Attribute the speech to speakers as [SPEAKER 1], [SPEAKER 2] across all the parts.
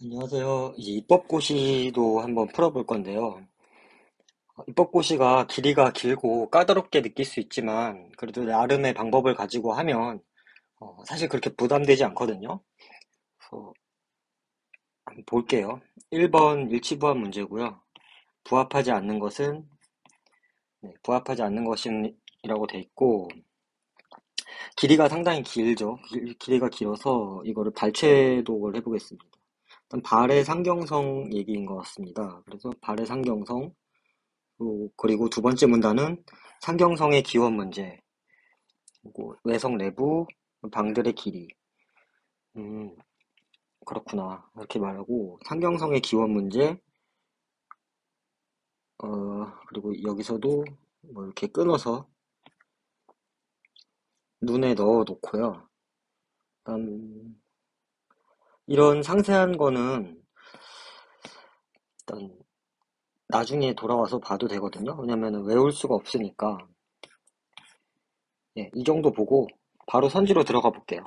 [SPEAKER 1] 안녕하세요. 이제 입법고시도 한번 풀어볼 건데요. 입법고시가 길이가 길고 까다롭게 느낄 수 있지만, 그래도 나름의 방법을 가지고 하면, 사실 그렇게 부담되지 않거든요. 그래서 한번 볼게요. 1번 일치부합 문제고요. 부합하지 않는 것은, 네, 부합하지 않는 것이라고 돼 있고, 길이가 상당히 길죠. 길이가 길어서 이거를 발췌독을 해보겠습니다. 일단 발의 상경성 얘기인 것 같습니다. 그래서 발의 상경성, 그리고 두 번째 문단은 상경성의 기원 문제, 그리고 외성 내부 방들의 길이. 음, 그렇구나. 이렇게 말하고, 상경성의 기원 문제, 그리고 여기서도 뭐 이렇게 끊어서 눈에 넣어 놓고요. 일단, 이런 상세한 거는 일단 나중에 돌아와서 봐도 되거든요. 왜냐면 외울 수가 없으니까. 예, 이 정도 보고 바로 선지로 들어가 볼게요.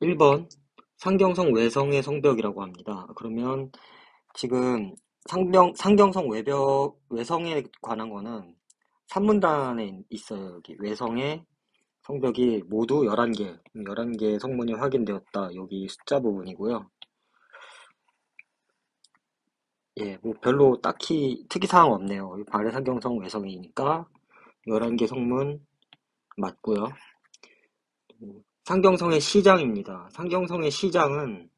[SPEAKER 1] 1번, 상경성 외성의 성벽이라고 합니다. 그러면 지금 상경성 외성에 관한 거는 3문단에 있어요. 여기 외성의 성벽이 모두 11개, 11개의 성문이 확인되었다. 여기 숫자 부분이고요. 예, 뭐 별로 딱히 특이사항 없네요. 발해 상경성 외성이니까 11개 성문 맞고요. 상경성의 시장입니다. 상경성의 시장은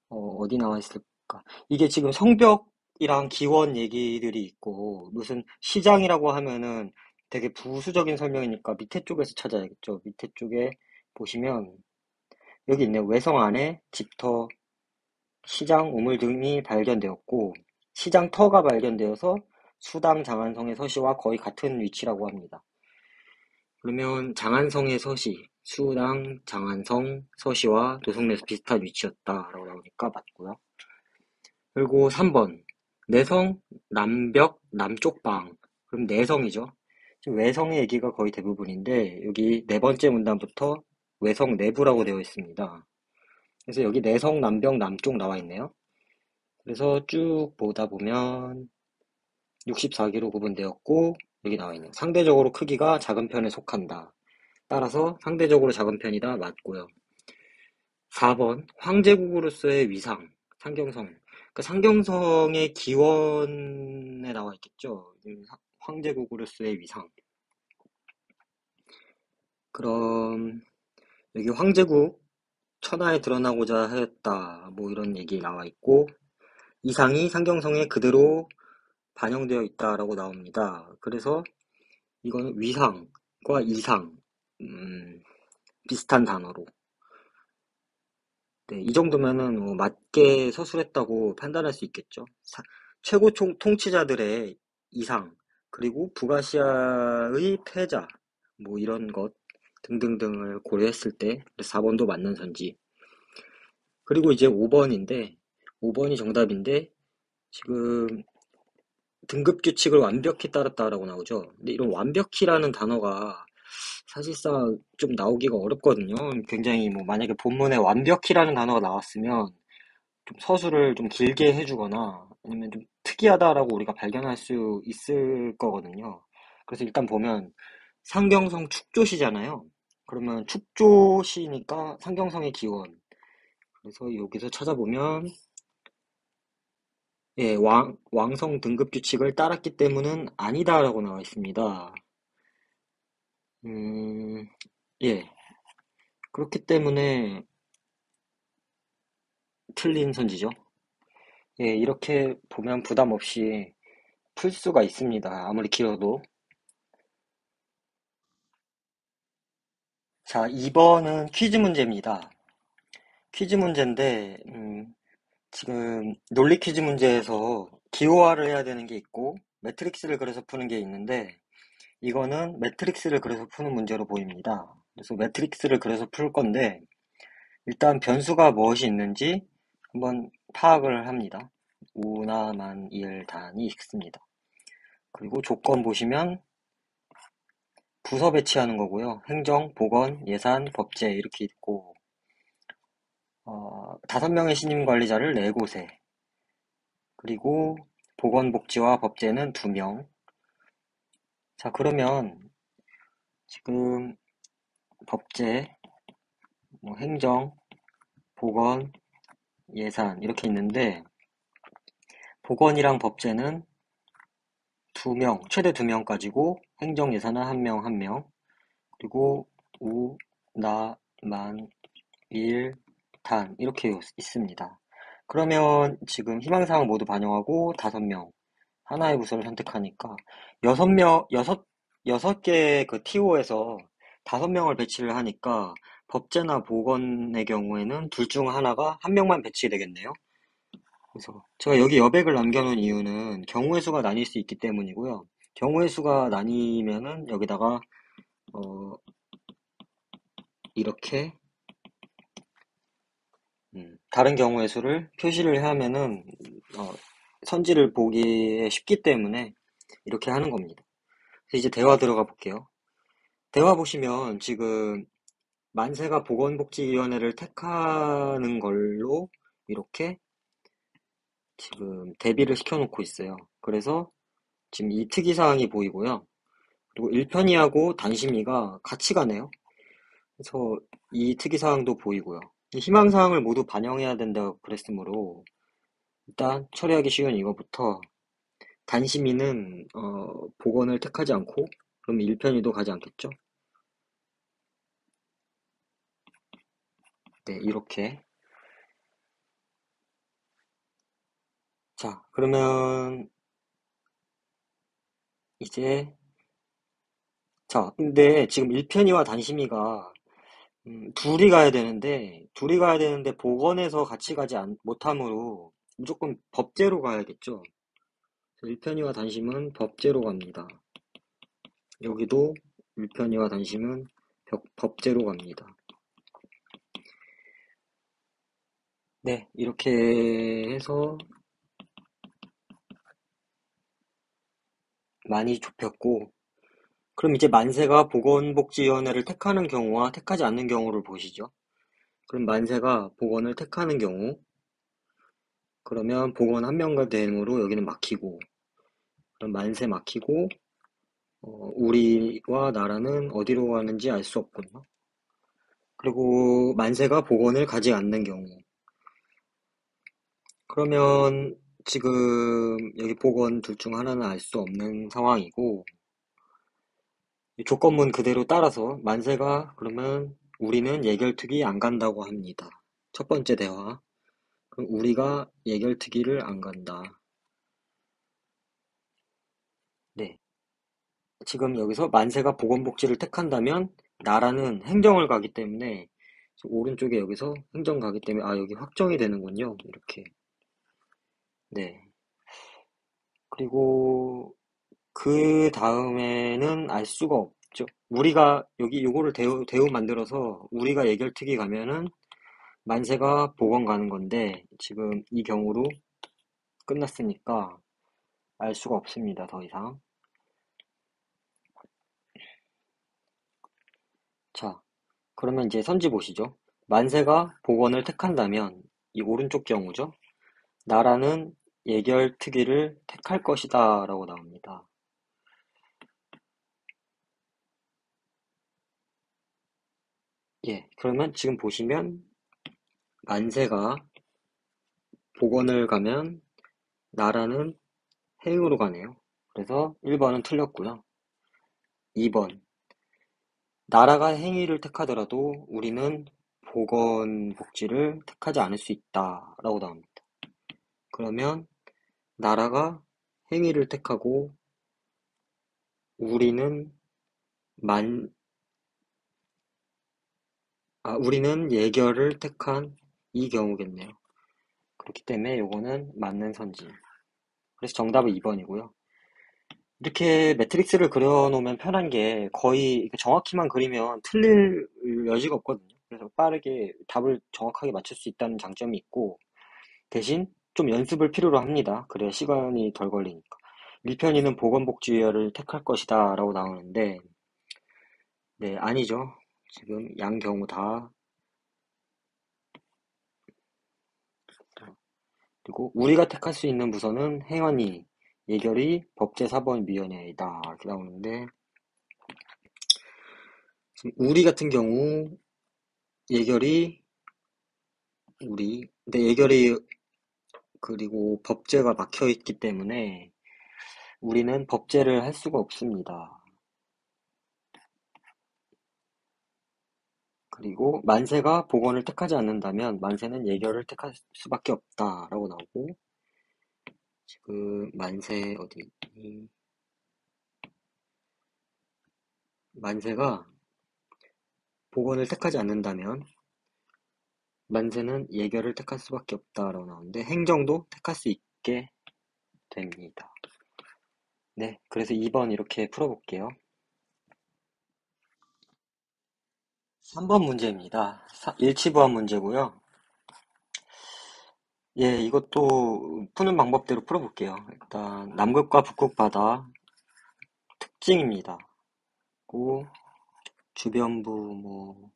[SPEAKER 1] 어디 나와 있을까? 이게 지금 성벽이랑 기원 얘기들이 있고, 무슨 시장이라고 하면은 되게 부수적인 설명이니까 밑에 쪽에서 찾아야겠죠. 밑에 쪽에 보시면, 여기 있네요. 외성 안에 집터, 시장, 우물 등이 발견되었고, 시장터가 발견되어서 수당 장안성의 서시와 거의 같은 위치라고 합니다. 그러면 장안성의 서시, 수당, 장안성, 서시와 도성내에서 비슷한 위치였다라고 나오니까 맞고요. 그리고 3번 내성, 남벽, 남쪽 방. 그럼 내성이죠. 지금 외성의 얘기가 거의 대부분인데 여기 네 번째 문단부터 외성 내부라고 되어 있습니다. 그래서 여기 내성, 남벽, 남쪽 나와 있네요. 그래서 쭉 보다 보면 64개로 구분되었고 여기 나와 있네요. 상대적으로 크기가 작은 편에 속한다. 따라서 상대적으로 작은 편이다. 맞고요. 4번 황제국으로서의 위상, 상경성. 그 상경성의 기원에 나와 있겠죠. 황제국으로서의 위상. 그럼 여기 황제국 천하에 드러나고자 하였다. 뭐 이런 얘기 나와 있고 이상이 상경성에 그대로 반영되어 있다라고 나옵니다. 그래서 이거는 위상과 이상 비슷한 단어로. 네, 이 정도면은 맞게 서술했다고 판단할 수 있겠죠. 최고 통치자들의 이상, 그리고 북아시아의 패자, 뭐 이런 것 등등등을 고려했을 때 4번도 맞는 선지. 그리고 이제 5번인데, 5번이 정답인데, 지금 등급 규칙을 완벽히 따랐다라고 나오죠. 근데 이런 완벽히라는 단어가 사실상 좀 나오기가 어렵거든요. 굉장히 뭐 만약에 본문에 완벽히라는 단어가 나왔으면 좀 서술을 좀 길게 해주거나 아니면 좀 특이하다라고 우리가 발견할 수 있을 거거든요. 그래서 일단 보면 상경성 축조시잖아요. 그러면 축조시니까 상경성의 기원. 그래서 여기서 찾아보면 예, 왕성 등급 규칙을 따랐기 때문은 아니다라고 나와 있습니다. 음, 예. 그렇기 때문에 틀린 선지죠. 예, 이렇게 보면 부담 없이 풀 수가 있습니다. 아무리 길어도. 자, 2번은 퀴즈 문제입니다. 퀴즈 문제인데, 지금 논리 퀴즈 문제에서 기호화를 해야 되는 게 있고, 매트릭스를 그려서 푸는 게 있는데, 이거는 매트릭스를 그려서 푸는 문제로 보입니다. 그래서 매트릭스를 그려서 풀 건데, 일단 변수가 무엇이 있는지 한번 파악을 합니다. 우나, 만, 일, 단이 있습니다. 그리고 조건 보시면 부서 배치하는 거고요. 행정, 보건, 예산, 법제 이렇게 있고 다섯 명의 신임 관리자를 네 곳에, 그리고 보건복지와 법제는 두 명. 자, 그러면 지금 법제, 뭐 행정, 보건, 예산 이렇게 있는데 보건이랑 법제는 두 명, 최대 두 명까지고 행정 예산은 한 명, 한 명. 그리고 우, 나, 만, 일, 단 이렇게 있습니다. 그러면 지금 희망사항 모두 반영하고 다섯 명 하나의 부서를 선택하니까 여섯 개의 그 TO에서 다섯 명을 배치를 하니까 법제나 보건의 경우에는 둘 중 하나가 한 명만 배치되겠네요. 그래서 제가 여기 여백을 남겨놓은 이유는 경우의 수가 나뉠 수 있기 때문이고요. 경우의 수가 나뉘면은 여기다가 어, 이렇게 다른 경우의 수를 표시를 하면은 어, 선지를 보기 쉽기 때문에 이렇게 하는 겁니다. 그래서 이제 대화 들어가 볼게요. 대화 보시면 지금 만세가 보건복지위원회를 택하는 걸로 이렇게 지금 대비를 시켜놓고 있어요. 그래서 지금 이 특이사항이 보이고요. 그리고 1편이하고 단심이가 같이 가네요. 그래서 이 특이사항도 보이고요. 이 희망사항을 모두 반영해야 된다고 그랬으므로 일단 처리하기 쉬운 이거부터 단심이는 복원을 택하지 않고 그럼 1편이도 가지 않겠죠? 네, 이렇게. 자, 그러면 이제 자, 근데 지금 1편이와 단심이가 둘이 가야 되는데 복원해서 같이 가지 못하므로 무조건 법제로 가야겠죠? 1편이와 단심은 법제로 갑니다. 여기도 1편이와 단심은 법제로 갑니다. 네, 이렇게 해서 많이 좁혔고, 그럼 이제 만세가 보건복지위원회를 택하는 경우와 택하지 않는 경우를 보시죠. 그럼 만세가 보건을 택하는 경우, 그러면 보건 한 명과 대응으로 여기는 막히고, 그럼 만세 막히고, 우리와 나라는 어디로 가는지 알 수 없군요. 그리고 만세가 보건을 가지 않는 경우, 그러면 지금 여기 보건 둘 중 하나는 알 수 없는 상황이고, 이 조건문 그대로 따라서 만세가 그러면 우리는 예결특위 안 간다고 합니다. 첫 번째 대화. 그럼 우리가 예결특위를 안 간다. 네. 지금 여기서 만세가 보건복지를 택한다면 나라는 행정을 가기 때문에 오른쪽에 여기서 행정 가기 때문에 여기 확정이 되는군요. 이렇게. 네. 그리고 그 다음에는 알 수가 없죠. 우리가 여기 요거를 대우 만들어서 우리가 예결특위 가면은 만세가 보건 가는 건데 지금 이 경우로 끝났으니까 알 수가 없습니다. 더 이상. 자, 그러면 이제 선지 보시죠. 만세가 보건을 택한다면 이 오른쪽 경우죠. 나라는 예결특위를 택할 것이다 라고 나옵니다. 예, 그러면 지금 보시면 만세가 보건을 가면 나라는 해외로 가네요. 그래서 1번은 틀렸고요. 2번. 나라가 행위를 택하더라도 우리는 보건복지를 택하지 않을 수 있다 라고 나옵니다. 그러면 나라가 행위를 택하고 우리는 만, 우리는 예결을 택한 이 경우겠네요. 그렇기 때문에 요거는 맞는 선지. 그래서 정답은 2번이고요. 이렇게 매트릭스를 그려놓으면 편한 게 거의 정확히만 그리면 틀릴 여지가 없거든요. 그래서 빠르게 답을 정확하게 맞출 수 있다는 장점이 있고 대신 좀 연습을 필요로 합니다. 그래야 시간이 덜 걸리니까. 1편이는 보건복지위원회를 택할 것이다 라고 나오는데 네, 아니죠. 지금 양 경우 다 그리고 우리가 택할 수 있는 부서는 행안위, 예결위, 법제사법위원회이다. 이렇게 나오는데, 지금 우리 같은 경우, 예결위, 근데 예결위, 그리고 법제가 막혀 있기 때문에, 우리는 법제를 할 수가 없습니다. 그리고 만세가 복원을 택하지 않는다면, 만세는 예결을 택할 수밖에 없다라고 나오고, 지금 만세 어디 있니? 만세가 복원을 택하지 않는다면 만세는 예결을 택할 수밖에 없다라고 나오는데 행정도 택할 수 있게 됩니다. 네, 그래서 2번 이렇게 풀어볼게요. 3번 문제입니다. 일치부합 문제고요. 예, 이것도 푸는 방법대로 풀어볼게요. 일단 남극과 북극 바다 특징입니다. 고 주변부 뭐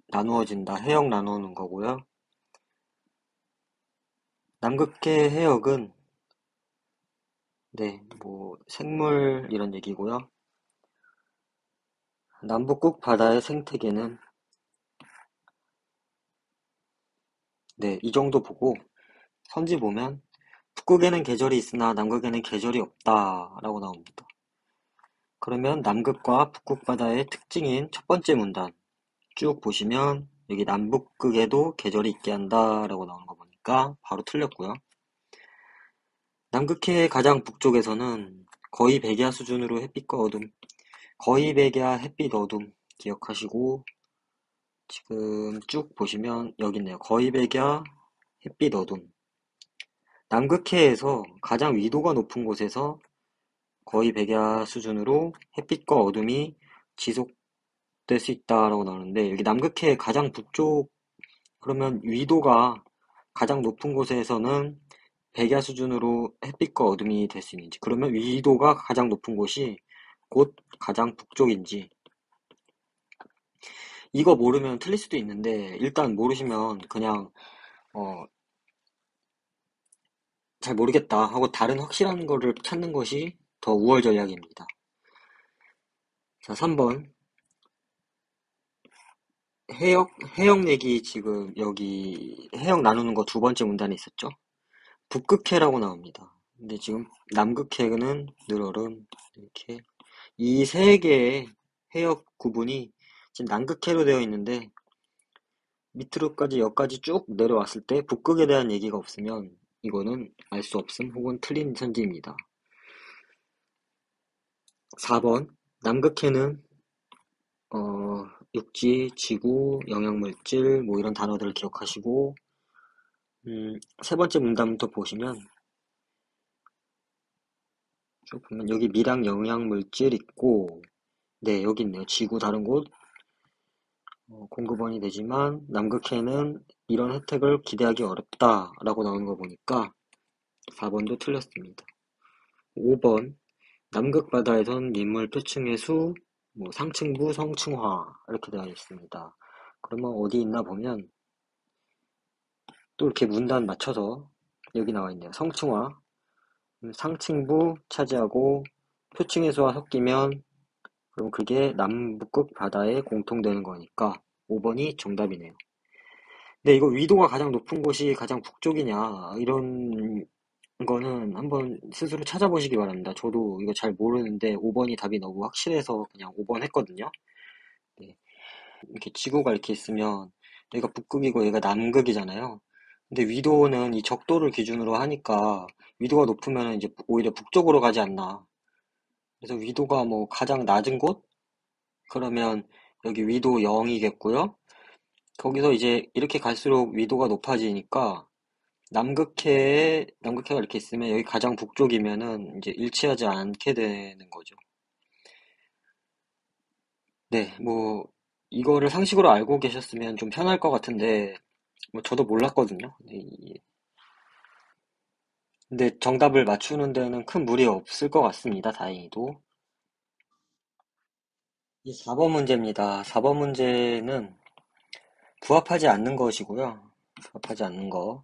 [SPEAKER 1] 나누어진다. 해역 나누는 거고요. 남극해 해역은 네, 뭐 생물 이런 얘기고요. 남북극 바다의 생태계는 네, 이 정도 보고 선지 보면 북극에는 계절이 있으나 남극에는 계절이 없다라고 나옵니다. 그러면 남극과 북극 바다의 특징인 첫 번째 문단 쭉 보시면 여기 남북극에도 계절이 있게 한다라고 나오는 거 보니까 바로 틀렸고요. 남극해의 가장 북쪽에서는 거의 백야 수준으로 햇빛과 어둠, 거의 백야 햇빛 어둠 기억하시고 지금 쭉 보시면 여기 있네요. 거의 백야 햇빛 어둠. 남극해에서 가장 위도가 높은 곳에서 거의 백야 수준으로 햇빛과 어둠이 지속될 수 있다라고 나오는데 여기 남극해 가장 북쪽 그러면 위도가 가장 높은 곳에서는 백야 수준으로 햇빛과 어둠이 될 수 있는지 그러면 위도가 가장 높은 곳이 곧 가장 북쪽인지 이거 모르면 틀릴 수도 있는데 일단 모르시면 그냥 잘 모르겠다 하고 다른 확실한 거를 찾는 것이 더 우월 전략입니다. 자, 3번 해역, 해역 얘기 지금 여기 해역 나누는 거 두 번째 문단에 있었죠? 북극해라고 나옵니다. 근데 지금 남극해는 늘얼음 이렇게 이 세 개의 해역 구분이 지금 남극해로 되어 있는데 밑으로까지 여기까지 쭉 내려왔을 때 북극에 대한 얘기가 없으면 이거는 알 수 없음 혹은 틀린 선지입니다. 4번 남극해는 육지, 지구, 영양물질 뭐 이런 단어들을 기억하시고 세 번째 문단부터 보시면 쭉 보면 여기 미량 영양물질 있고 네 여기 있네요. 지구 다른 곳 공급원이 되지만 남극해는 이런 혜택을 기대하기 어렵다라고 나오는 거 보니까 4번도 틀렸습니다. 5번 남극 바다에선 민물 표층의 수, 뭐 상층부, 성층화 이렇게 되어 있습니다. 그러면 어디 있나 보면 또 이렇게 문단 맞춰서 여기 나와 있네요. 성층화 상층부 차지하고 표층해수와 섞이면 그럼 그게 남북극 바다에 공통되는 거니까 5번이 정답이네요. 근데 이거 위도가 가장 높은 곳이 가장 북쪽이냐 이런 거는 한번 스스로 찾아보시기 바랍니다. 저도 이거 잘 모르는데 5번이 답이 너무 확실해서 그냥 5번 했거든요. 네. 이렇게 지구가 이렇게 있으면 여기가 북극이고 얘가 남극이잖아요. 근데 위도는 이 적도를 기준으로 하니까 위도가 높으면 이제 오히려 북쪽으로 가지 않나. 그래서 위도가 뭐 가장 낮은 곳? 그러면 여기 위도 0이겠고요. 거기서 이제 이렇게 갈수록 위도가 높아지니까 남극해가 이렇게 있으면 여기 가장 북쪽이면은 이제 일치하지 않게 되는 거죠. 네, 뭐 이거를 상식으로 알고 계셨으면 좀 편할 것 같은데 뭐 저도 몰랐거든요. 근데 정답을 맞추는 데는 큰 무리 없을 것 같습니다. 다행히도. 이 4번 문제입니다. 4번 문제는 부합하지 않는 것이고요. 부합하지 않는 거.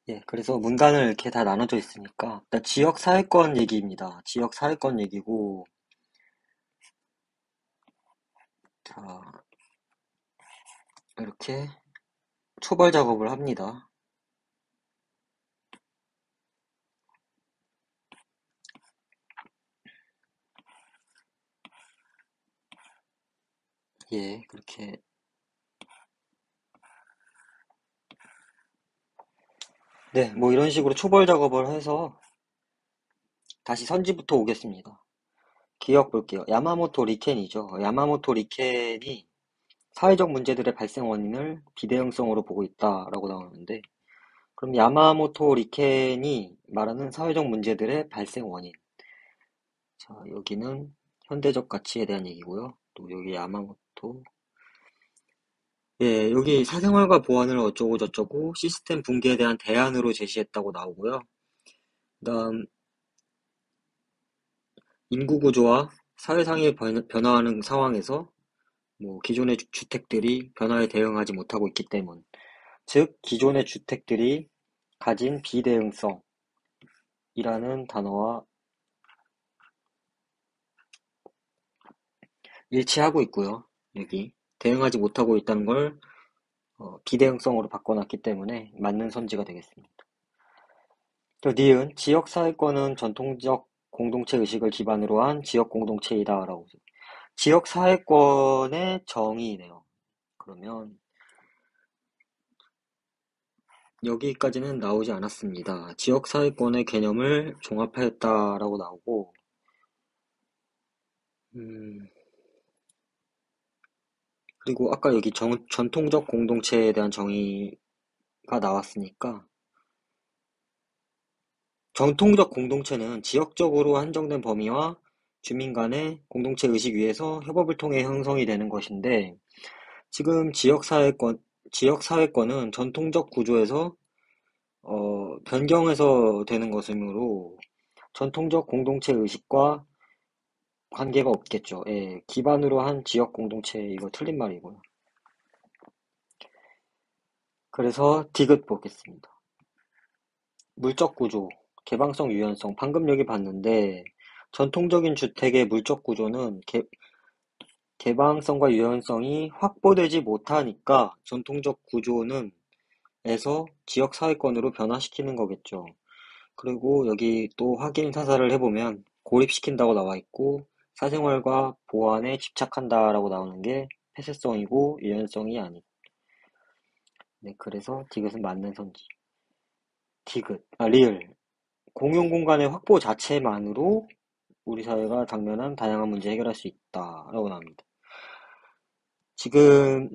[SPEAKER 1] 예, 그래서 문단을 이렇게 다 나눠져 있으니까, 일단 지역 사회권 얘기입니다. 지역 사회권 얘기고, 자, 이렇게 초벌 작업을 합니다. 예, 그렇게. 네, 뭐 이런 식으로 초벌 작업을 해서 다시 선지부터 오겠습니다. 기억 볼게요. 야마모토 리켄이죠. 야마모토 리켄이 사회적 문제들의 발생 원인을 비대응성으로 보고 있다라고 나오는데, 그럼 야마모토 리켄이 말하는 사회적 문제들의 발생 원인. 자, 여기는 현대적 가치에 대한 얘기고요. 또 여기 야마모토. 예, 여기 사생활과 보안을 어쩌고 저쩌고 시스템 붕괴에 대한 대안으로 제시했다고 나오고요. 그다음 인구 구조와 사회상이 변화하는 상황에서 뭐 기존의 주택들이 변화에 대응하지 못하고 있기 때문. 즉, 기존의 주택들이 가진 비대응성이라는 단어와 일치하고 있고요. 여기 대응하지 못하고 있다는 걸 비대응성으로 바꿔놨기 때문에 맞는 선지가 되겠습니다. 또 니은 지역사회권은 전통적 공동체 의식을 기반으로 한 지역 공동체이다라고. 지역사회권의 정의네요. 그러면 여기까지는 나오지 않았습니다. 지역사회권의 개념을 종합하였다라고 나오고, 음, 그리고 아까 여기 전통적 공동체에 대한 정의가 나왔으니까, 전통적 공동체는 지역적으로 한정된 범위와 주민 간의 공동체 의식 위에서 협업을 통해 형성이 되는 것인데, 지금 지역사회권은 전통적 구조에서 변경해서 되는 것이므로 전통적 공동체 의식과 관계가 없겠죠. 예, 기반으로 한 지역 공동체 이거 틀린 말이고요. 그래서 디귿 보겠습니다. 물적 구조, 개방성, 유연성. 방금 여기 봤는데 전통적인 주택의 물적 구조는 개방성과 유연성이 확보되지 못하니까 전통적 구조는 에서 지역 사회권으로 변화시키는 거겠죠. 그리고 여기 또 확인 사살을 해보면 고립시킨다고 나와 있고 사생활과 보안에 집착한다라고 나오는 게 폐쇄성이고 유연성이 아닌. 네, 그래서 디귿은 맞는 선지. 리을. 공용 공간의 확보 자체만으로 우리 사회가 당면한 다양한 문제 해결할 수 있다라고 나옵니다. 지금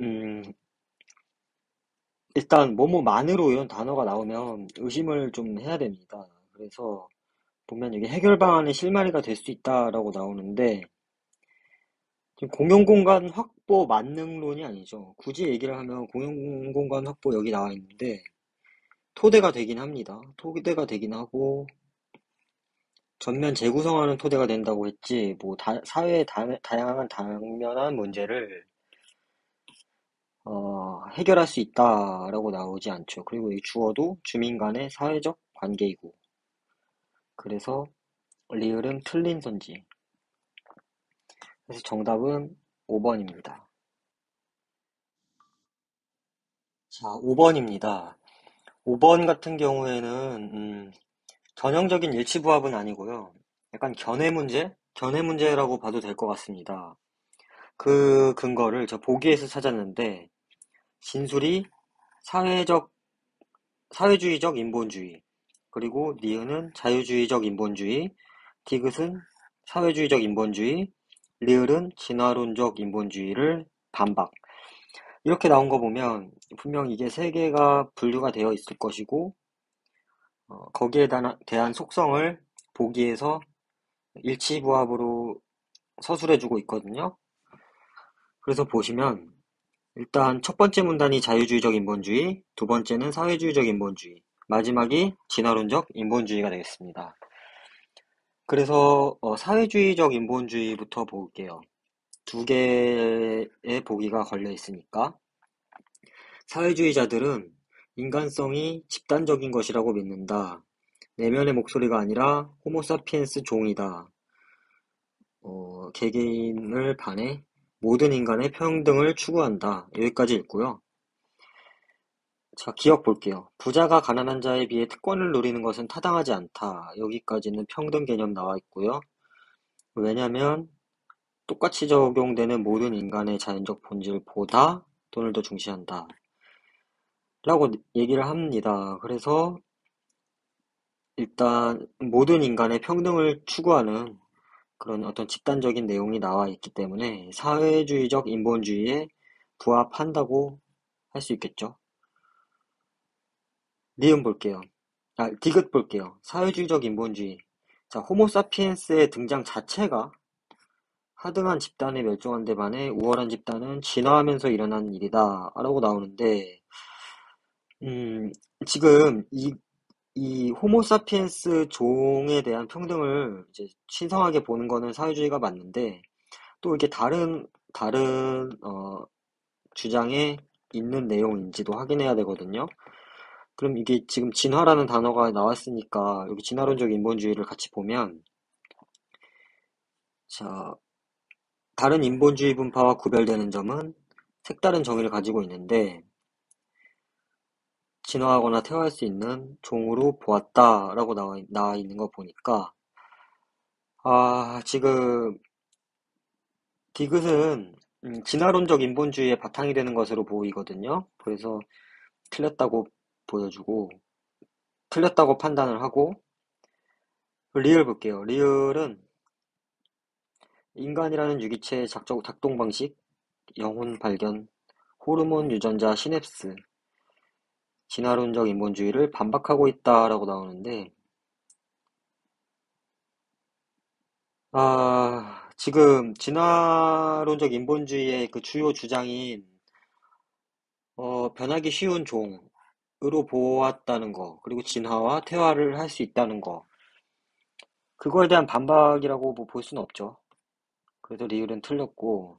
[SPEAKER 1] 일단 뭐뭐만으로 이런 단어가 나오면 의심을 좀 해야 됩니다. 그래서 보면 여기 해결 방안의 실마리가 될 수 있다라고 나오는데 지금 공용공간 확보 만능론이 아니죠. 굳이 얘기를 하면 공용공간 확보 여기 나와 있는데 토대가 되긴 합니다. 토대가 되긴 하고 전면 재구성하는 토대가 된다고 했지 뭐 사회의 다양한 당면한 문제를 해결할 수 있다라고 나오지 않죠. 그리고 이 주어도 주민 간의 사회적 관계이고 그래서 리을은 틀린 선지. 그래서 정답은 5번입니다. 자, 5번입니다. 5번 같은 경우에는 전형적인 일치부합은 아니고요. 약간 견해 문제? 견해 문제라고 봐도 될 것 같습니다. 그 근거를 저 보기에서 찾았는데 진술이 사회적 사회주의적 인본주의 그리고 니은은 자유주의적 인본주의 디귿은 사회주의적 인본주의 리을은 진화론적 인본주의를 반박 이렇게 나온 거 보면 분명 이게 세 개가 분류가 되어 있을 것이고 거기에 대한 속성을 보기에서 일치부합으로 서술해주고 있거든요. 그래서 보시면 일단 첫 번째 문단이 자유주의적 인본주의, 두 번째는 사회주의적 인본주의, 마지막이 진화론적 인본주의가 되겠습니다. 그래서 사회주의적 인본주의부터 볼게요. 두 개의 보기가 걸려 있으니까 사회주의자들은 인간성이 집단적인 것이라고 믿는다. 내면의 목소리가 아니라 호모사피엔스 종이다. 개개인을 반해 모든 인간의 평등을 추구한다. 여기까지 읽고요. 자, 기억 볼게요. 부자가 가난한 자에 비해 특권을 누리는 것은 타당하지 않다. 여기까지는 평등 개념 나와 있고요. 왜냐면 똑같이 적용되는 모든 인간의 자연적 본질보다 돈을 더 중시한다. 라고 얘기를 합니다. 그래서 일단 모든 인간의 평등을 추구하는 그런 어떤 집단적인 내용이 나와 있기 때문에 사회주의적 인본주의에 부합한다고 할 수 있겠죠. 니은 볼게요. 디귿 볼게요. 사회주의적 인본주의. 자, 호모사피엔스의 등장 자체가 하등한 집단의 멸종한 데 반해 우월한 집단은 진화하면서 일어난 일이다 라고 나오는데 지금 이 호모사피엔스 종에 대한 평등을 이제 신성하게 보는 거는 사회주의가 맞는데 또 이게 다른 주장에 있는 내용인지도 확인해야 되거든요. 그럼 이게 지금 진화라는 단어가 나왔으니까 여기 진화론적 인본주의를 같이 보면 자, 다른 인본주의 분파와 구별되는 점은 색다른 정의를 가지고 있는데 진화하거나 퇴화할 수 있는 종으로 보았다라고 나와 있는 거 보니까 지금 디귿은 진화론적 인본주의의 바탕이 되는 것으로 보이거든요. 그래서 틀렸다고 보여주고 틀렸다고 판단을 하고 리을 볼게요. 리을은 인간이라는 유기체의 작동 방식, 영혼 발견, 호르몬 유전자 시냅스, 진화론적 인본주의를 반박하고 있다라고 나오는데 지금 진화론적 인본주의의 그 주요 주장인 변하기 쉬운 종으로 보았다는 거, 그리고 진화와 퇴화를 할 수 있다는 거, 그거에 대한 반박이라고 뭐 볼 수는 없죠. 그래서 리을은 틀렸고,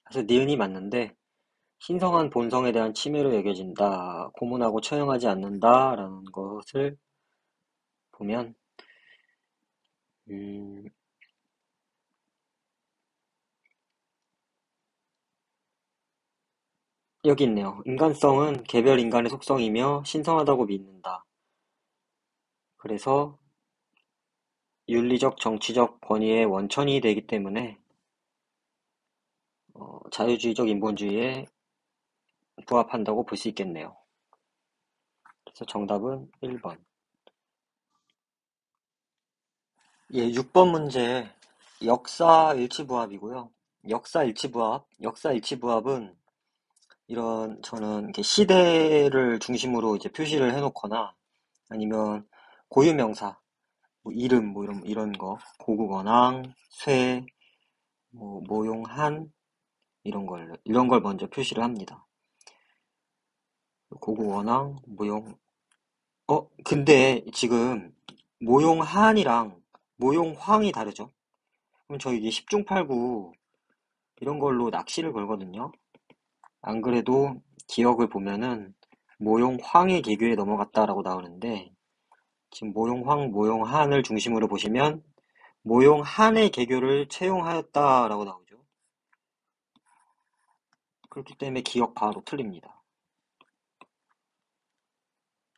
[SPEAKER 1] 그래서 니은이 맞는데 신성한 본성에 대한 침해로 여겨진다, 고문하고 처형하지 않는다라는 것을 보면 음, 여기 있네요. 인간성은 개별 인간의 속성이며 신성하다고 믿는다. 그래서 윤리적 정치적 권위의 원천이 되기 때문에 자유주의적 인본주의에 부합한다고 볼 수 있겠네요. 그래서 정답은 1번. 예, 6번 문제 역사 일치부합이고요. 역사 일치부합은 저는 이렇게 시대를 중심으로 이제 표시를 해놓거나 아니면 고유명사, 뭐 이름, 뭐 이런 거, 고국언왕, 쇠, 뭐 모용한 이런 걸 먼저 표시를 합니다. 고국언왕, 근데 지금 모용한이랑 모용황이 다르죠? 그럼 저 이게 10중 8구 이런 걸로 낚시를 걸거든요. 안 그래도 기억을 보면은 모용황의 계교에 넘어갔다라고 나오는데 지금 모용황, 모용한을 중심으로 보시면 모용한의 계교를 채용하였다라고 나오죠. 그렇기 때문에 기억 바로 틀립니다.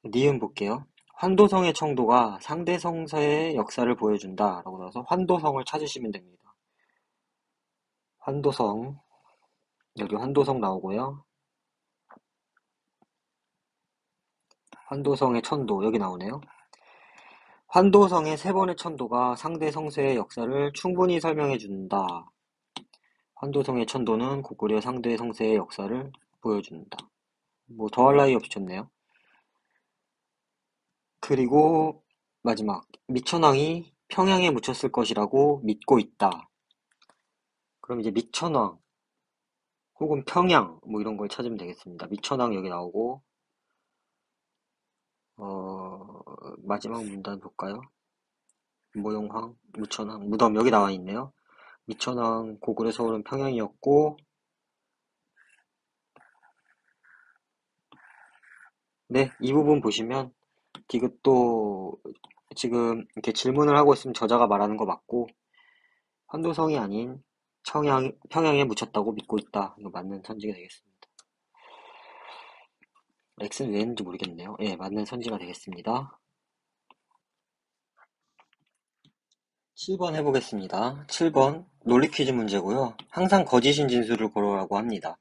[SPEAKER 1] 니은 볼게요. 환도성의 청도가 상대 성서의 역사를 보여준다 라고 나와서 환도성을 찾으시면 됩니다. 환도성, 여기 환도성 나오고요. 환도성의 천도, 여기 나오네요. 환도성의 세 번의 천도가 상대 성서의 역사를 충분히 설명해 준다. 환도성의 천도는 고구려 상대 성서의 역사를 보여준다. 뭐 더할 나위 없이 좋네요. 그리고 마지막, 미천왕이 평양에 묻혔을 것이라고 믿고 있다. 그럼 이제 미천왕 혹은 평양 뭐 이런 걸 찾으면 되겠습니다. 미천왕 여기 나오고 마지막 문단 볼까요? 모용황, 무천왕, 무덤 여기 나와 있네요. 미천왕 고구려 서울은 평양이었고 네, 이 부분 보시면 디귿도 지금 이렇게 질문을 하고 있으면 저자가 말하는 거 맞고 편도성이 아닌 평양에 묻혔다고 믿고 있다. 이거 맞는 선지가 되겠습니다. X는 왜 했는지 모르겠네요. 예, 맞는 선지가 되겠습니다. 7번 해보겠습니다. 7번 논리 퀴즈 문제고요. 항상 거짓인 진술을 고르라고 합니다.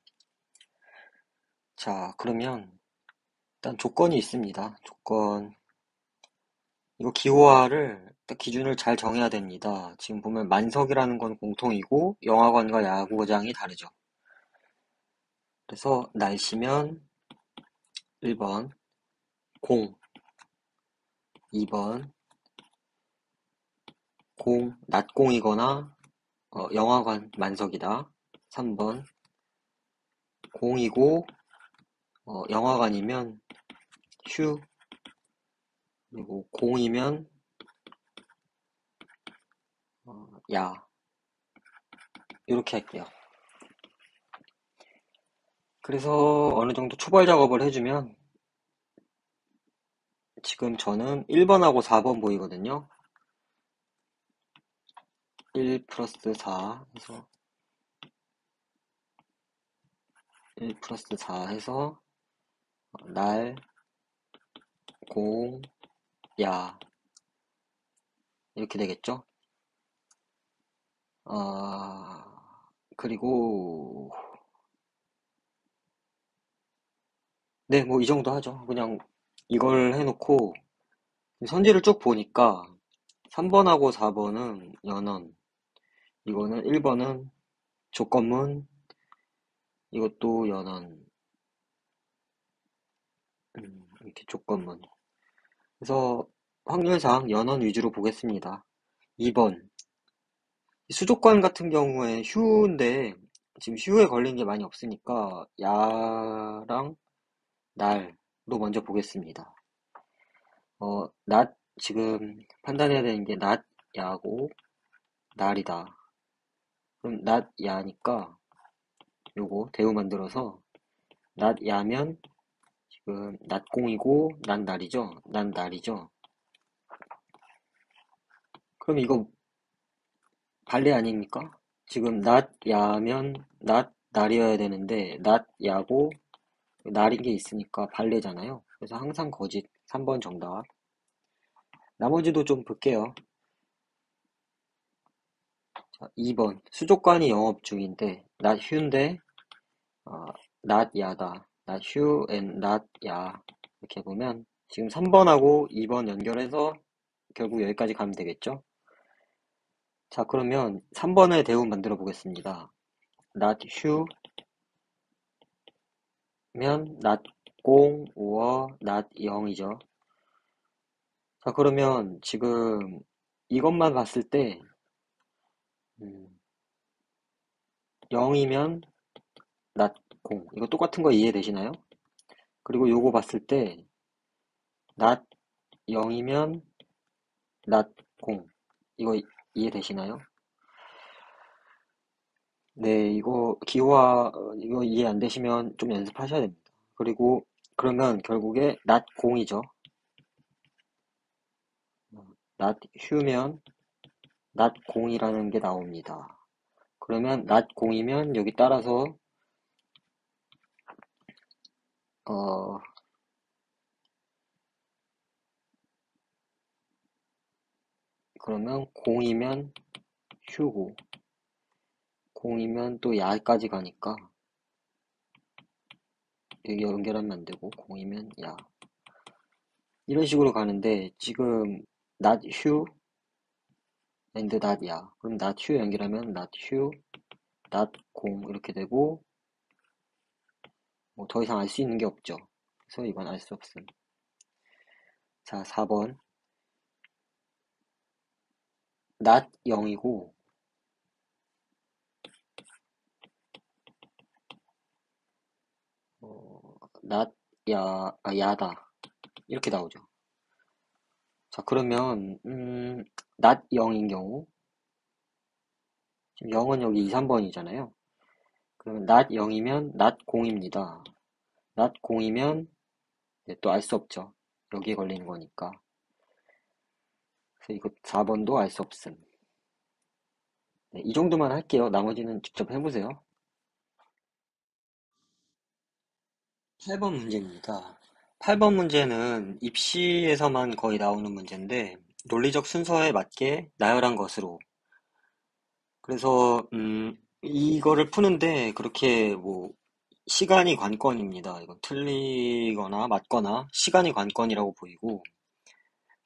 [SPEAKER 1] 자, 그러면 일단 조건이 있습니다. 조건. 이거 기호화를 딱 기준을 잘 정해야 됩니다. 지금 보면 만석이라는 건 공통이고 영화관과 야구장이 다르죠. 그래서 날씨면 1번 공, 2번 낮공이거나 영화관 만석이다. 3번 공이고 영화관이면 휴, 그리고 공이면 야, 이렇게 할게요. 그래서 어느 정도 초벌 작업을 해주면 지금 저는 1번하고 4번 보이거든요. 1 플러스 4 해서 1 플러스 4 해서 날, 공, 야 이렇게 되겠죠? 그리고 네, 뭐 이 정도 하죠. 그냥 이걸 해놓고 선지를 쭉 보니까 3번하고 4번은 연언, 이거는 1번은 조건문, 이것도 연언, 이렇게 조건문. 그래서 확률상 연언 위주로 보겠습니다. 2번 수족관 같은 경우에 휴인데 지금 휴에 걸린 게 많이 없으니까 야랑 날로 먼저 보겠습니다. 낮 지금 판단해야 되는 게 낮 야고 날이다. 그럼 낮 야니까 요거 대우 만들어서 낮 야면 지금 낮공이고 난 날이죠. 난 날이죠. 그럼 이거 반대 아닙니까? 지금 낮 야면 낮 날이어야 되는데 낮 야고 날인 게 있으니까 반대잖아요. 그래서 항상 거짓 3번 정답. 나머지도 좀 볼게요. 자, 2번 수족관이 영업 중인데 낮 휴인데 어, 낮 야다. 낮 휴 앤 낮 야. 이렇게 보면 지금 3번하고 2번 연결해서 결국 여기까지 가면 되겠죠? 자, 그러면 3번의 대운 만들어 보겠습니다. 낮 휴면 낮 공, 우어, 낮 영이죠. 자, 그러면 지금 이것만 봤을 때 0이면 낮 공. 이거 똑같은 거 이해되시나요? 그리고 요거 봤을 때 낮 0이면 낮 공. 이거 이해되시나요? 네, 이거 기호화 이거 이해 안 되시면 좀 연습하셔야 됩니다. 그리고 그러면 결국에 낮 공이죠. 낮 휴면 낮 공이라는 게 나옵니다. 그러면 낮 공이면 여기 따라서 어 그러면 공이면 휴고 공이면 또 야까지 가니까 여기 연결하면 안 되고 공이면 야 이런 식으로 가는데 지금 not 휴 and not 야 그럼 not 휴 연결하면 not 휴 not 공 이렇게 되고 뭐 더 이상 알 수 있는 게 없죠. 그래서 이건 알 수 없음. 자 4번 not 0이고 not 야다 이렇게 나오죠. 자 그러면 not 0인 경우 지금 0은 여기 2, 3번이잖아요. 그러면 not 0이면 not 공입니다. not 공이면 또 알 수 없죠. 여기에 걸리는 거니까. 그래서 이거 4번도 알 수 없음. 네, 이 정도만 할게요. 나머지는 직접 해보세요. 8번 문제입니다. 8번 문제는 입시에서만 거의 나오는 문제인데, 논리적 순서에 맞게 나열한 것으로. 그래서, 이거를 푸는데 그렇게 뭐, 시간이 관건입니다. 이건 틀리거나 맞거나 시간이 관건이라고 보이고,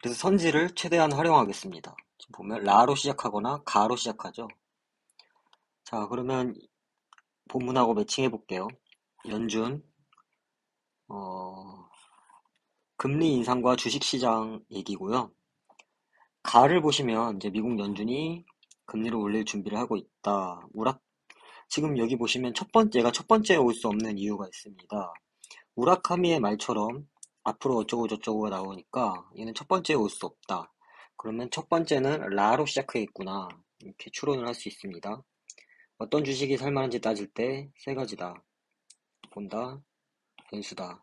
[SPEAKER 1] 그래서 선지를 최대한 활용하겠습니다. 지금 보면 라로 시작하거나 가로 시작하죠. 자, 그러면 본문하고 매칭해 볼게요. 연준, 어, 금리 인상과 주식시장 얘기고요. 가를 보시면 이제 미국 연준이 금리를 올릴 준비를 하고 있다. 지금 여기 보시면 얘가 첫 번째에 올 수 없는 이유가 있습니다. 우라카미의 말처럼 앞으로 어쩌고 저쩌고가 나오니까 얘는 첫 번째에 올 수 없다. 그러면 첫 번째는 라로 시작하겠구나. 이렇게 추론을 할 수 있습니다. 어떤 주식이 살만한지 따질 때 세 가지다. 본다, 변수다.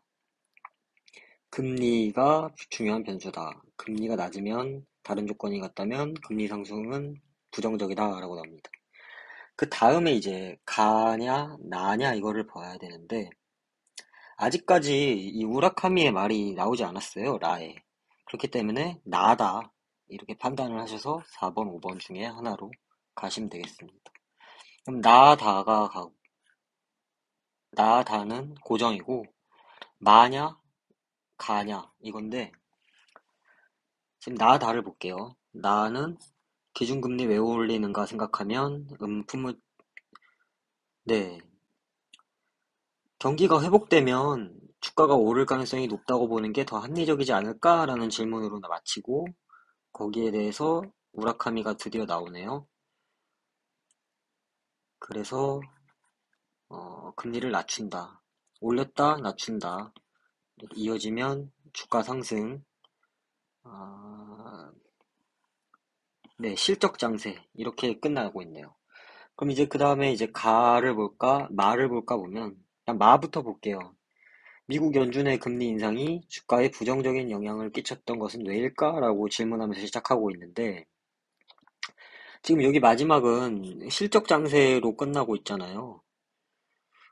[SPEAKER 1] 금리가 중요한 변수다. 금리가 낮으면 다른 조건이 같다면 금리 상승은 부정적이다 라고 나옵니다. 그 다음에 이제 가냐 나냐 이거를 봐야 되는데 아직까지 이 우라카미의 말이 나오지 않았어요. 라에. 그렇기 때문에 나다 이렇게 판단을 하셔서 4번, 5번 중에 하나로 가시면 되겠습니다. 그럼 나다는 고정이고 마냐 가냐 이건데 지금 나다를 볼게요. 나는 기준금리 왜 올리는가 생각하면 네, 경기가 회복되면 주가가 오를 가능성이 높다고 보는 게 더 합리적이지 않을까라는 질문으로 마치고 거기에 대해서 무라카미가 드디어 나오네요. 그래서 금리를 낮춘다. 올렸다, 낮춘다. 이렇게 이어지면 주가 상승. 아, 네, 실적 장세 이렇게 끝나고 있네요. 그럼 이제 그 다음에 이제 가를 볼까, 마를 볼까 보면 일단 마부터 볼게요. 미국 연준의 금리 인상이 주가에 부정적인 영향을 끼쳤던 것은 왜일까라고 질문하면서 시작하고 있는데 지금 여기 마지막은 실적 장세로 끝나고 있잖아요.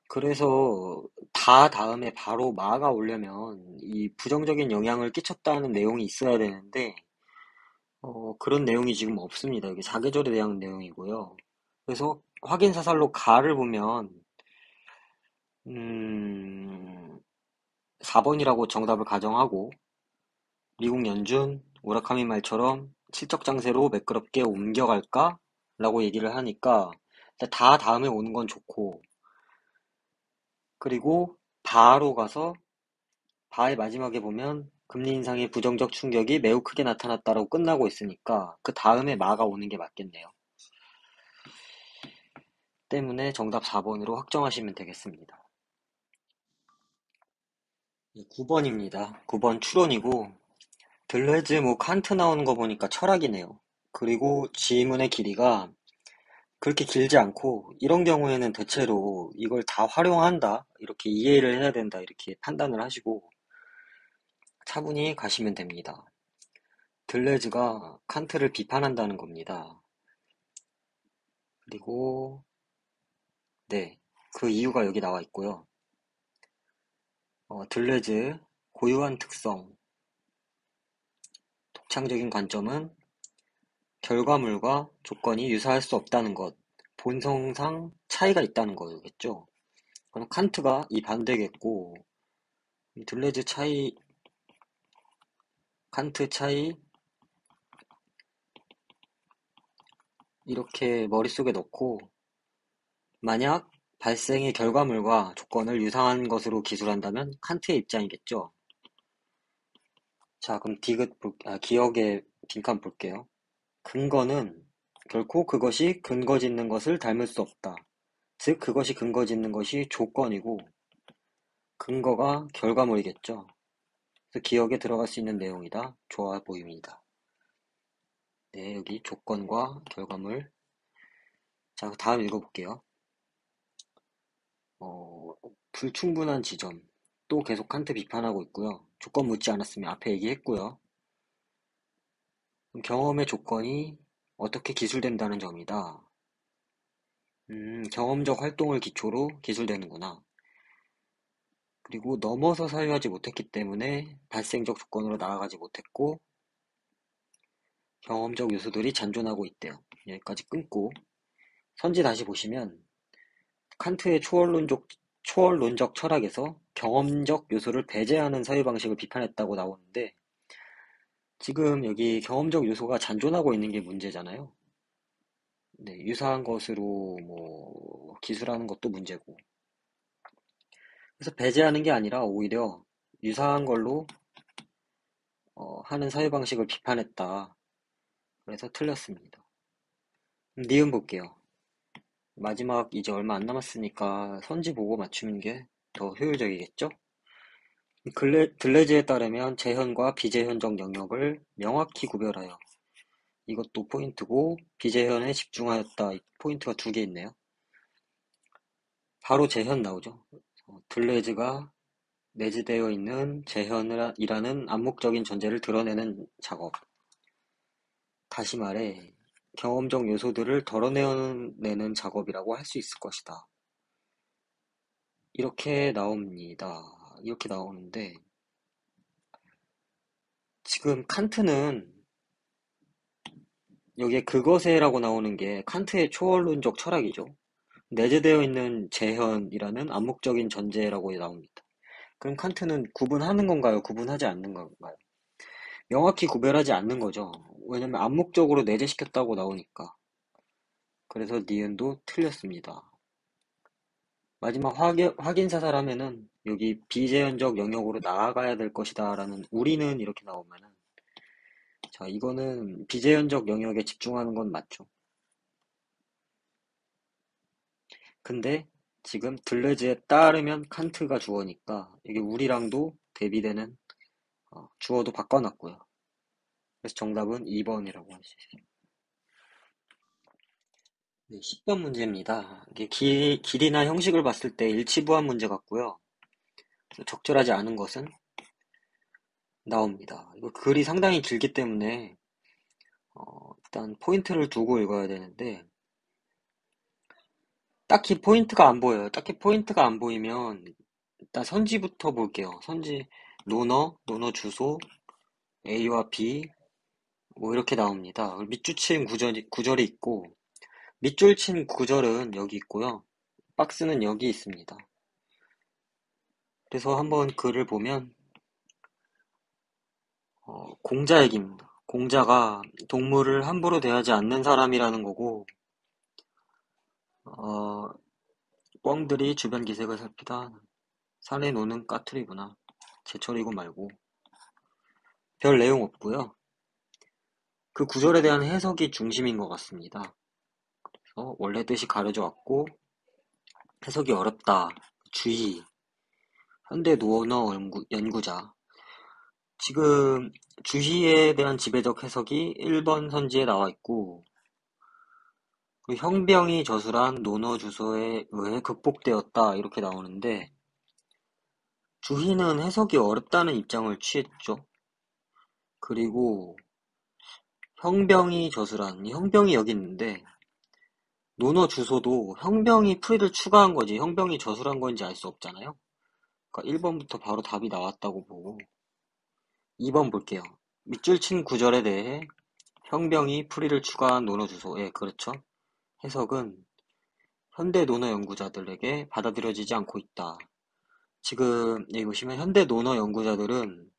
[SPEAKER 1] 그래서 다 다음에 바로 마가 오려면 이 부정적인 영향을 끼쳤다는 내용이 있어야 되는데 그런 내용이 지금 없습니다. 여기 사계절에 대한 내용이고요. 그래서 확인 사살로 가를 보면 음, 4번이라고 정답을 가정하고 미국 연준 우라카미 말처럼 실적 장세로 매끄럽게 옮겨갈까? 라고 얘기를 하니까 다 다음에 오는 건 좋고 그리고 바로 가서 바의 마지막에 보면 금리 인상의 부정적 충격이 매우 크게 나타났다라고 끝나고 있으니까 그 다음에 마가 오는 게 맞겠네요. 때문에 정답 4번으로 확정하시면 되겠습니다. 9번입니다. 9번 추론이고 들레즈 뭐 칸트 나오는 거 보니까 철학이네요. 그리고 지문의 길이가 그렇게 길지 않고 이런 경우에는 대체로 이걸 다 활용한다 이렇게 이해를 해야 된다 이렇게 판단을 하시고 차분히 가시면 됩니다. 들레즈가 칸트를 비판한다는 겁니다. 그리고 네, 그 이유가 여기 나와 있고요. 들레즈 고유한 특성, 독창적인 관점은 결과물과 조건이 유사할 수 없다는 것, 본성상 차이가 있다는 거겠죠. 그럼 칸트가 이 반대겠고, 이 들레즈 차이, 칸트 차이, 이렇게 머릿속에 넣고, 만약 발생의 결과물과 조건을 유사한 것으로 기술한다면 칸트의 입장이겠죠. 자, 그럼 기억의 빈칸 볼게요. 근거는 결코 그것이 근거 짓는 것을 닮을 수 없다. 즉, 그것이 근거 짓는 것이 조건이고, 근거가 결과물이겠죠. 그래서 기억에 들어갈 수 있는 내용이다. 좋아 보입니다. 네, 여기 조건과 결과물. 자, 다음 읽어볼게요. 어, 불충분한 지점. 또 계속 칸트 비판하고 있고요. 조건 묻지 않았으면 앞에 얘기했고요. 그럼 경험의 조건이 어떻게 기술된다는 점이다. 경험적 활동을 기초로 기술되는구나. 그리고 넘어서 사유하지 못했기 때문에 발생적 조건으로 나아가지 못했고 경험적 요소들이 잔존하고 있대요. 여기까지 끊고 선지 다시 보시면 칸트의 초월론적 철학에서 경험적 요소를 배제하는 사유 방식을 비판했다고 나오는데 지금 여기 경험적 요소가 잔존하고 있는 게 문제잖아요. 네, 유사한 것으로 뭐 기술하는 것도 문제고. 그래서 배제하는 게 아니라 오히려 유사한 걸로 하는 사유 방식을 비판했다. 그래서 틀렸습니다. 니은 볼게요. 마지막 이제 얼마 안 남았으니까 선지 보고 맞추는 게 더 효율적이겠죠? 들레즈에 따르면 재현과 비재현적 영역을 명확히 구별하여 이것도 포인트고 비재현에 집중하였다. 포인트가 두 개 있네요. 바로 재현 나오죠. 들레즈가 내재되어 있는 재현이라는 암묵적인 존재를 드러내는 작업. 다시 말해 경험적 요소들을 덜어내는 작업이라고 할 수 있을 것이다. 이렇게 나옵니다. 이렇게 나오는데 지금 칸트는 여기에 그것에라고 나오는 게 칸트의 초월론적 철학이죠. 내재되어 있는 재현이라는 암묵적인 전제라고 나옵니다. 그럼 칸트는 구분하는 건가요? 구분하지 않는 건가요? 명확히 구별하지 않는 거죠. 왜냐면 암묵적으로 내재시켰다고 나오니까. 그래서 니은도 틀렸습니다. 마지막 확인사살하면은 여기 비재현적 영역으로 나아가야 될 것이다 라는 우리는 이렇게 나오면은 자 이거는 비재현적 영역에 집중하는 건 맞죠. 근데 지금 들레즈에 따르면 칸트가 주어니까 이게 우리랑도 대비되는 주어도 바꿔놨고요. 그래서 정답은 2번이라고 할 수 있어요. 네, 10번 문제입니다. 이게 길이나 형식을 봤을 때 일치부한 문제 같고요. 적절하지 않은 것은 나옵니다. 이거 글이 상당히 길기 때문에 일단 포인트를 두고 읽어야 되는데 딱히 포인트가 안 보여요. 딱히 포인트가 안 보이면 일단 선지부터 볼게요. 선지 논어 주소, A와 B 뭐 이렇게 나옵니다. 밑줄 친 구절이 있고 밑줄 친 구절은 여기 있고요. 박스는 여기 있습니다. 그래서 한번 글을 보면 공자 얘기입니다. 공자가 동물을 함부로 대하지 않는 사람이라는 거고 어, 꿩들이 주변 기색을 살피다 산에 노는 까투리구나. 제철이고 말고 별 내용 없고요. 그 구절에 대한 해석이 중심인 것 같습니다. 그래서 원래 뜻이 가려져 왔고 해석이 어렵다. 주의. 현대 논어 연구자. 지금 주희에 대한 지배적 해석이 1번 선지에 나와 있고 그 형병이 저술한 논어 주소에 의해 극복되었다 이렇게 나오는데 주희는 해석이 어렵다는 입장을 취했죠. 그리고 형병이 저술한 이 형병이 여기 있는데 논어 주소도 형병이 풀이를 추가한 거지 형병이 저술한 건지 알 수 없잖아요. 그러니까 1번부터 바로 답이 나왔다고 보고 2번 볼게요. 밑줄 친 구절에 대해 형병이 풀이를 추가한 논어 주소. 예, 그렇죠. 해석은 현대 논어 연구자들에게 받아들여지지 않고 있다. 지금 여기 보시면 현대 논어 연구자들은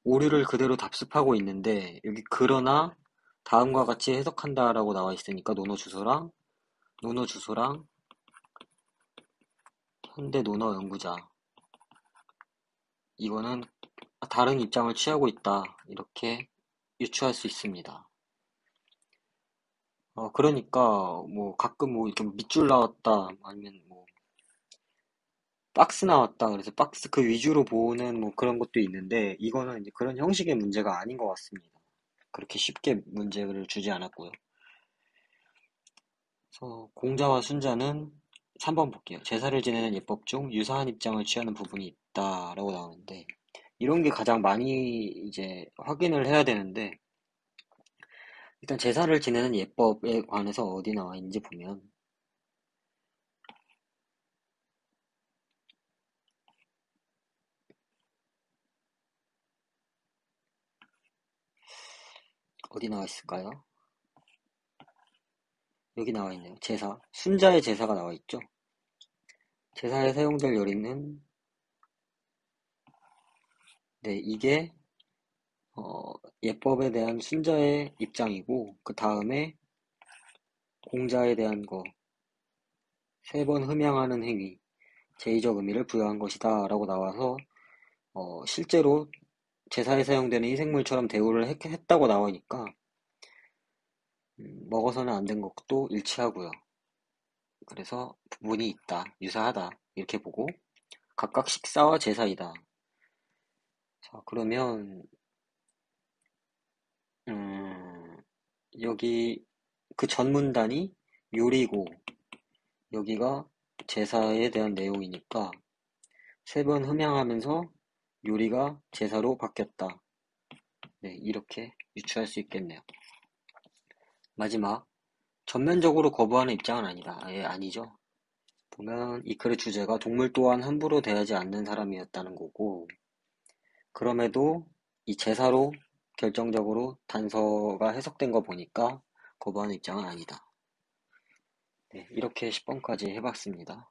[SPEAKER 1] 오류를 그대로 답습하고 있는데 여기 그러나 다음과 같이 해석한다라고 나와 있으니까 논어 주소랑 현대 논어 연구자 이거는 다른 입장을 취하고 있다. 이렇게 유추할 수 있습니다. 그러니까 뭐 가끔 뭐 이렇게 밑줄 나왔다 아니면 뭐 박스 나왔다 그래서 박스 그 위주로 보는 뭐 그런 것도 있는데 이거는 이제 그런 형식의 문제가 아닌 것 같습니다. 그렇게 쉽게 문제를 주지 않았고요. 그래서 공자와 순자는 3번 볼게요. 제사를 지내는 예법 중 유사한 입장을 취하는 부분이 있다라고 나오는데 이런 게 가장 많이 이제 확인을 해야 되는데, 일단 제사를 지내는 예법에 관해서 어디 나와 있는지 보면, 어디 나와 있을까요? 여기 나와 있네요. 제사. 순자의 제사가 나와 있죠. 제사에 사용될 요리는, 네, 이게, 예법에 대한 순자의 입장이고, 그 다음에 공자에 대한 거, 세 번 흠양하는 행위, 제의적 의미를 부여한 것이다 라고 나와서, 실제로 제사에 사용되는 희생물처럼 대우를 했다고 나오니까, 먹어서는 안 된 것도 일치하고요. 그래서 부분이 있다, 유사하다, 이렇게 보고, 각각 식사와 제사이다. 자, 그러면, 음, 여기 그 전문단이 요리고, 여기가 제사에 대한 내용이니까, 세 번 흠양하면서 요리가 제사로 바뀌었다. 네, 이렇게 유추할 수 있겠네요. 마지막, 전면적으로 거부하는 입장은 아니다. 예, 아니죠. 보면 이 글의 주제가 동물 또한 함부로 대하지 않는 사람이었다는 거고, 그럼에도 이 제사로 결정적으로 단서가 해석된 거 보니까 거부하는 입장은 아니다. 네, 이렇게 10번까지 해봤습니다.